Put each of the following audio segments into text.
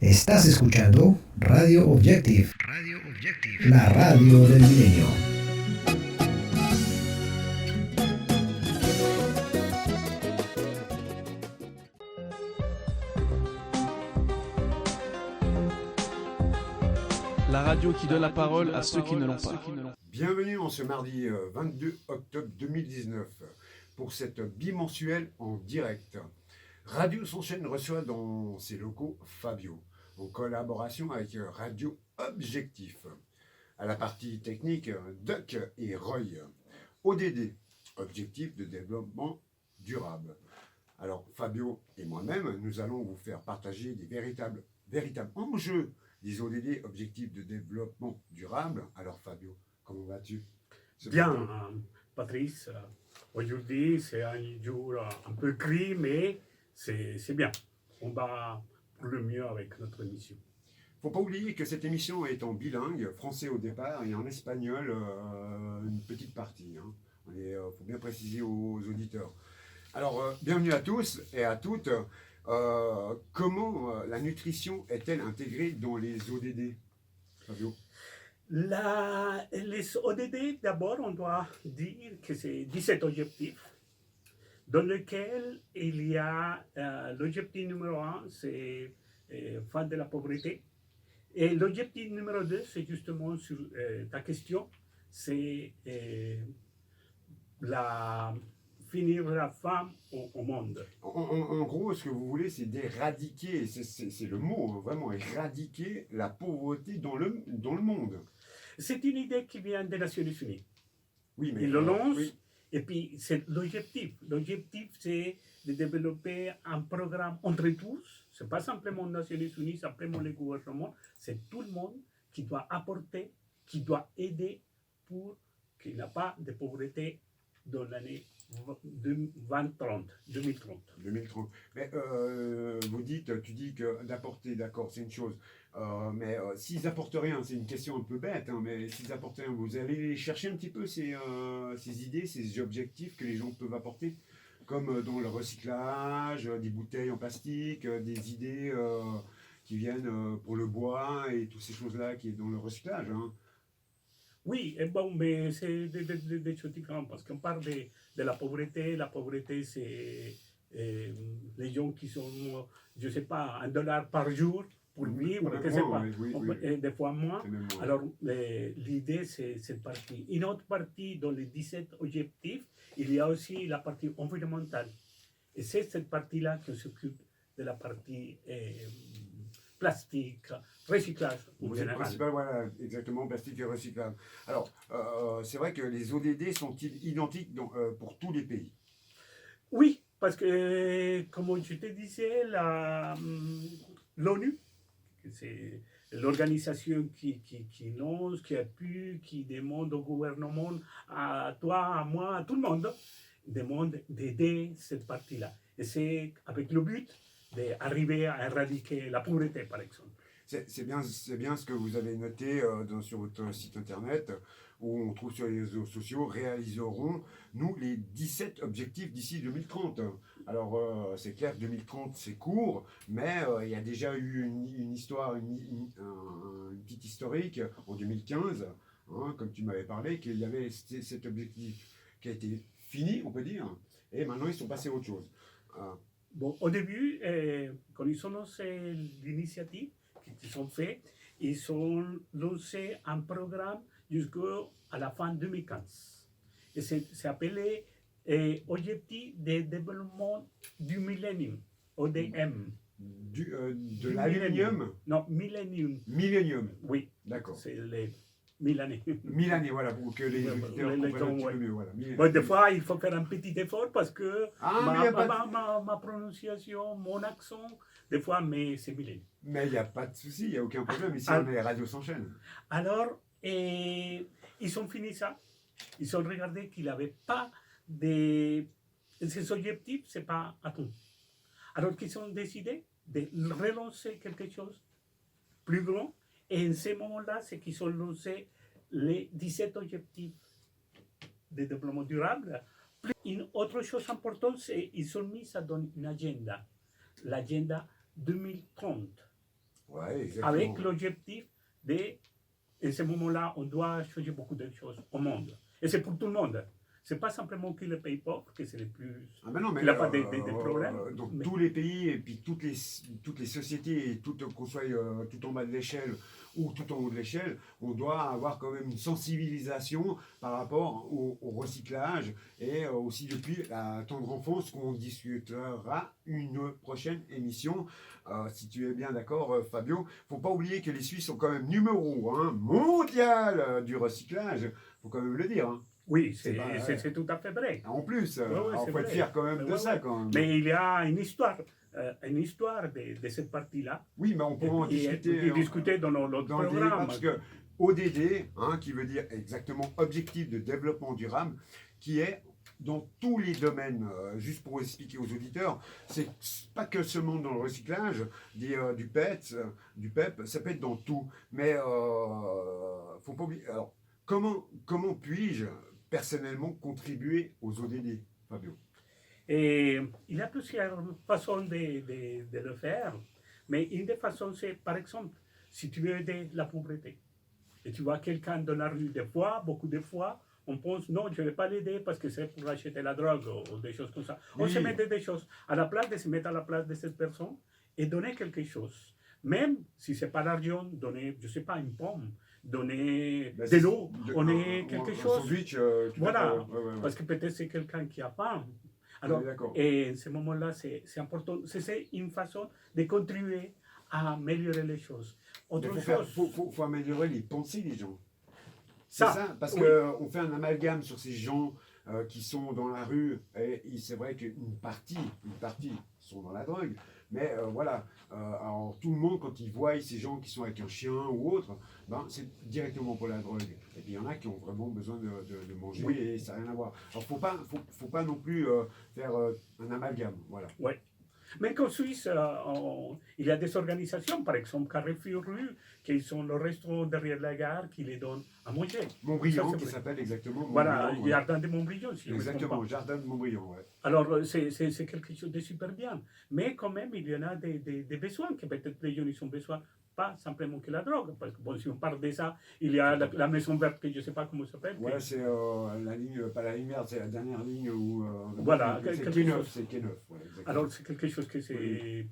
Estás escuchando Radio Objective, la radio del milenio. La radio qui donne la parole à ceux qui ne l'ont pas. Bienvenue en ce mardi 22 octobre 2019 pour cette bimensuelle en direct. Radio S'enchaîne reçoit dans ses locaux Fabio, en collaboration avec Radio Objectif. À la partie technique, Duck et Roy. ODD, Objectif de développement durable. Alors Fabio et moi-même, nous allons vous faire partager des véritables enjeux des ODD, Objectifs de développement durable. Alors Fabio, comment vas-tu? Bien, Patrice, aujourd'hui c'est un jour un peu gris, mais c'est bien. On va pour le mieux avec notre émission. Faut pas oublier que cette émission est en bilingue, français au départ et en espagnol une petite partie. Il faut bien préciser aux auditeurs. Alors, bienvenue à tous et à toutes. Comment la nutrition est-elle intégrée dans les ODD, Fabio? Les ODD, d'abord, on doit dire que c'est 17 objectifs, dans lesquels il y a l'objectif numéro 1, c'est fin de la pauvreté. Et l'objectif numéro 2, c'est justement sur ta question, c'est finir la femme au monde. En gros, ce que vous voulez, c'est d'éradiquer, c'est le mot, vraiment, éradiquer la pauvreté dans le monde. C'est une idée qui vient des Nations Unies. Oui, mais Ils le lancent, oui. et puis c'est l'objectif. L'objectif, c'est de développer un programme entre tous. Ce n'est pas simplement les Nations Unies, simplement les gouvernements, c'est tout le monde qui doit apporter, qui doit aider pour qu'il n'y ait pas de pauvreté dans l'année 2030. 2030. Mais tu dis que d'apporter, d'accord, c'est une chose. Mais s'ils apportent rien, c'est une question un peu bête, mais s'ils apportent rien, vous allez chercher un petit peu ces idées, ces objectifs que les gens peuvent apporter, comme dans le recyclage, des bouteilles en plastique, des idées qui viennent pour le bois et toutes ces choses-là qui est dans le recyclage. Oui, bon, mais c'est des choses différentes parce qu'on parle de la pauvreté. La pauvreté, c'est les gens qui sont, je ne sais pas, $1 par jour pour vivre, je ne sais pas, oui. des fois moins. Même moins. Alors, l'idée, c'est cette partie. Une autre partie, dans les 17 objectifs, il y a aussi la partie environnementale. Et c'est cette partie-là qui s'occupe de la partie plastique, recyclage. C'est le principal, voilà, exactement, plastique et recyclable. Alors, c'est vrai que les ODD sont-ils identiques pour tous les pays? Oui, parce que, comme je te disais, l'ONU, c'est l'organisation qui lance, qui appuie, qui demande au gouvernement, à toi, à moi, à tout le monde, demande d'aider cette partie-là. Et c'est avec le but d'arriver à éradiquer la pauvreté, par exemple. C'est bien ce que vous avez noté sur votre site internet, où on trouve sur les réseaux sociaux, réaliseront, nous, les 17 objectifs d'ici 2030. Alors, c'est clair que 2030, c'est court, mais il y a déjà eu une histoire, une petite historique en 2015, comme tu m'avais parlé, qu'il y avait cet objectif qui a été fini, on peut dire, et maintenant ils sont passés à autre chose. Bon, au début, quand ils ont lancé l'initiative, qu'ils ont fait, ils ont lancé un programme jusqu'à la fin 2015. Et c'est appelé Objectif de développement du millénium, ODM. De l'aluminium? Non, millénium. Millénium. Oui. D'accord. C'est les 1000 années. 1000 années, voilà, pour que les auditeurs comprennent un petit peu mieux. Voilà. Bon, des fois, il faut faire un petit effort parce que ma prononciation, mon accent, des fois, mais c'est millénium. Mais il n'y a pas de souci, il n'y a aucun problème. Ici, on est Radio S'enchaîne. Alors, ils ont fini ça. Ils ont regardé qu'il n'y avait pas de... Ces objectifs, ce n'est pas à tout. Alors qu'ils ont décidé de relancer quelque chose plus grand. Et en ce moment-là, c'est qu'ils ont lancé les 17 objectifs de développement durable. Une autre chose importante, c'est qu'ils ont mis ça dans une agenda, l'agenda 2030. Ouais, exactement. avec l'objectif de, en ce moment-là, on doit changer beaucoup de choses au monde. Et c'est pour tout le monde. C'est pas simplement que les pays pauvres, que c'est les plus... Ah ben non, mais Il n'a pas de problème. Dans Mais- tous les pays et puis toutes les sociétés, et qu'on soit tout en bas de l'échelle ou tout en haut de l'échelle, on doit avoir quand même une sensibilisation par rapport au recyclage et aussi depuis la tendre enfance qu'on discutera une prochaine émission. Si tu es bien d'accord, Fabio, faut pas oublier que les Suisses sont quand même numéro 1 mondial du recyclage. Faut quand même le dire. Hein. Oui, C'est pas- c'est tout à fait vrai. En plus, Ouais, alors, c'est faut être vrai. fier quand même de Ouais, ça ouais. quand même. Mais il y a une histoire de cette partie-là. Oui, mais on pourra en discuter. Et discuter dans notre dans le programme. débat, parce que ODD, hein, qui veut dire exactement Objectif de développement durable, qui est dans tous les domaines, juste pour expliquer aux auditeurs, c'est pas que seulement dans le recyclage, du PEP, ça peut être dans tout. Mais faut pas oublier. Alors, comment puis-je personnellement contribuer aux ODD, Fabio? Et il y a plusieurs façons de le faire. Mais une des façons, c'est par exemple, si tu veux aider la pauvreté, et tu vois quelqu'un dans la rue, beaucoup de fois, on pense non, je ne vais pas l'aider parce que c'est pour acheter la drogue ou des choses comme ça. On Oui. se met des choses à la place de se mettre à la place de cette personne et donner quelque chose. Même si ce n'est pas l'argent, donner, je ne sais pas, une pomme, donner Ben, de l'eau, on un- est quelque un chose. sandwich, tout Voilà. à fait, ouais. Parce que peut-être c'est quelqu'un qui a faim. On Alors, est d'accord. et en ce moment-là, c'est important. C'est une façon de contribuer à améliorer les choses. Mais Autre faut améliorer les pensées des gens. Ça, C'est ça, parce oui. qu'on fait un amalgame sur ces gens qui sont dans la rue, et c'est vrai qu'une partie sont dans la drogue, mais voilà, alors tout le monde, quand il voit ces gens qui sont avec un chien ou autre, ben, c'est directement pour la drogue. Et puis il y en a qui ont vraiment besoin de manger, Oui. et ça n'a rien à voir. Alors faut pas non plus faire un amalgame, voilà. Ouais. Mais qu'en Suisse, il y a des organisations, par exemple Carrefour Rue, qui sont le restaurant derrière la gare, qui les donnent à manger. Montbriand, Ça, c'est qui vrai. s'appelle exactement Voilà, Montbriand, il y a dans des Montbriand, si je ne me trompe exactement, pas. Jardin de Montbriand, ouais. Alors, c'est quelque chose de super bien. Mais quand même, il y en a des besoins, que peut-être les gens ils ont besoin, pas simplement que la drogue. Parce que bon, si on parle de ça, il y a la maison verte, que je ne sais pas comment ça s'appelle. Ouais, c'est la ligne, pas la ligne verte, c'est la dernière ligne où. Voilà, c'est quelque K9, chose. c'est K9, ouais, exactement. Alors, c'est quelque chose que c'est. Oui.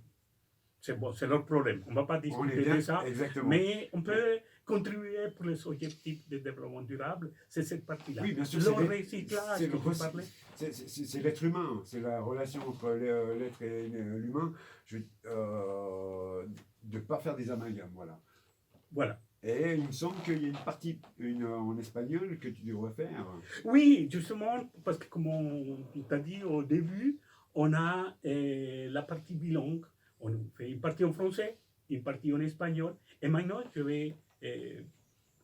C'est bon, c'est leur problème. On ne va pas On est discuter bien, de ça. exactement. Mais on peut contribuer pour les objectifs de développement durable. C'est cette partie-là. Oui, bien sûr, Le c'est recyclage, c'est que le tu recy- parlais. c'est l'être humain, c'est la relation entre l'être et l'humain, de ne pas faire des amalgames, voilà. Voilà. Et il me semble qu'il y a une partie en espagnol que tu devrais faire. Oui, justement, parce que comme on t'a dit au début, on a la partie bilingue. On fait une partie en français, une partie en espagnol. Et maintenant, je vais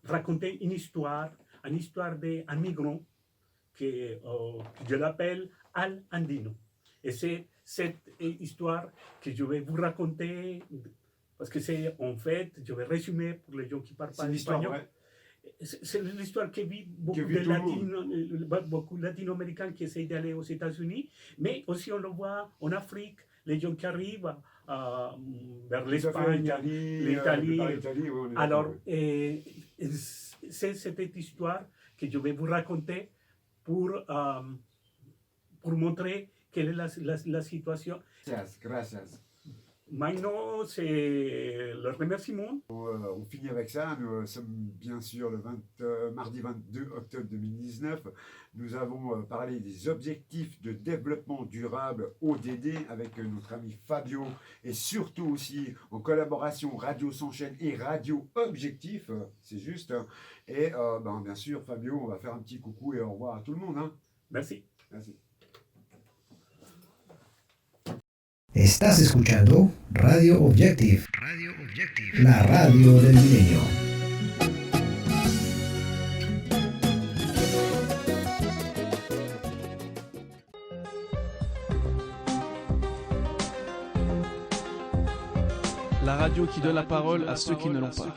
raconter une histoire d'un migrant que je l'appelle Al Andino. Et c'est cette histoire que je vais vous raconter, parce que c'est en fait, je vais résumer pour les gens qui parlent C'est pas une histoire espagnol. vraie. C'est l'histoire que vit beaucoup Que vit de tout le monde. beaucoup de latino-américains qui essayent d'aller aux États-Unis, mais aussi on le voit en Afrique, les gens qui arrivent vers Tout à fait, l'Espagne, l'Italie. par l'Italie, oui, on est Alors, d'accord, oui. c'est cette histoire que je vais vous raconter pour montrer quelle est la situation. Gracias. Maintenant, c'est le remerciement. On finit avec ça. Nous sommes bien sûr le mardi 22 octobre 2019. Nous avons parlé des objectifs de développement durable ODD avec notre ami Fabio et surtout aussi en collaboration Radio Sans Chaîne et Radio Objectif. C'est juste. Et bien sûr, Fabio, on va faire un petit coucou et au revoir à tout le monde. Hein. Merci. Merci. Estás escuchando Radio Objective, la radio del milenio. La radio qui donne la parole à ceux qui ne l'ont pas.